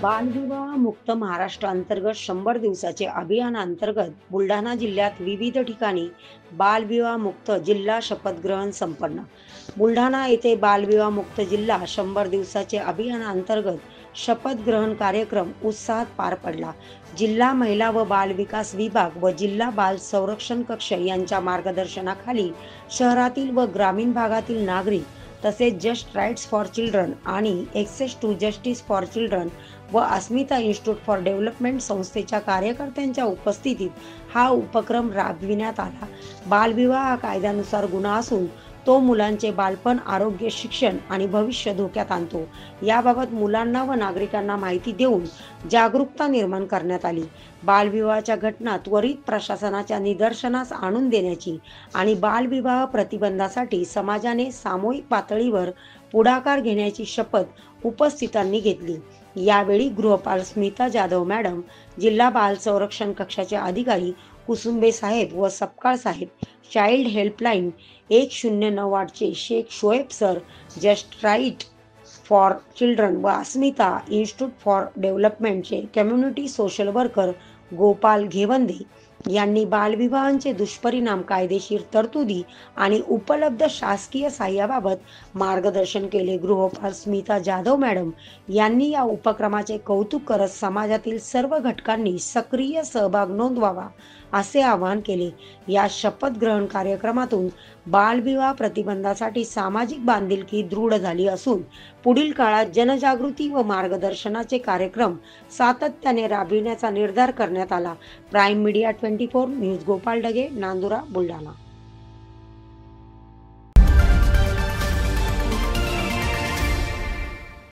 बालविवाह मुक्त महाराष्ट्र अंतर्गत 100 दिवसाचे अभियानांतर्गत बुलढाणा जिल्ह्यात विविध ठिकाणी बालविवाह मुक्त जिल्हा शपथग्रहण संपन्न. बुलढाणा येथे बालविवाह मुक्त जिल्हा 100 दिवसाचे अभियानांतर्गत शपथग्रहण कार्यक्रम उत्साहात पार पडला. जिल्हा महिला व बाल विकास विभाग व जिल्हा बाल संरक्षण कक्ष यांच्या मार्गदर्शनाखाली शहरातील व ग्रामीण भागातील नागरिक तसेच जस्ट राईट्स फॉर चिल्ड्रन आणि access to justice for children व अस्मिता इन्स्टिट्यूट फॉर डेव्हलपमेंट संस्थेच्या कार्यकर्त्यांच्या उपस्थितीत हा उपक्रम राबविण्यात आला. बालविवाह हा कायद्यानुसार गुन्हा असून तो मुलांचे बालपण, आरोग्य, शिक्षण आणि भविष्य धोक्यात आणतो. याबाबत मुलांना व नागरिकांना माहिती देऊन जागरूकता निर्माण करण्यात आली. बालविवाहाच्या घटना त्वरित प्रशासनाच्या निदर्शनास आणून देण्याची आणि बालविवाह प्रतिबंधासाठी समाजाने सामूहिक पातळीवर पुढाकार घेण्याची शपथ उपस्थितांनी घेतली. यावेळी गृहपाल स्मिता जाधव मॅडम, जिल्हा बाल संरक्षण कक्षाचे अधिकारी कुसुंबे साहेब व सपकाळ साहेब, चाइल्ड हेल्पलाईन 1098चे Shaikh Shoaib sir, just right for children व अस्मिता इन्स्टिट्यूट फॉर डेव्हलपमेंटचे community social worker Gopal Ghevande यांनी बालविवाहांचे दुष्परिणाम, कायदेशीर तरतुदी आणि उपलब्ध शासकीय सहाय्याबाबत मार्गदर्शन केले. गृहपाल स्मिता जाधव मॅडम यांनी या उपक्रमाचे कौतुक करत समाजातील सर्व घटकांनी सक्रिय सहभाग नोंदवावा असे आवाहन केले. या शपथ ग्रहण कार्यक्रमातून बालविवाह प्रतिबंधासाठी सामाजिक बांधिलकी दृढ झाली असून पुढील काळात जनजागृती व मार्गदर्शनाचे कार्यक्रम सातत्याने राबविण्याचा निर्धार करण्यात आला. Prime media 24 news Gopal Dage, Nandura, Buldhana.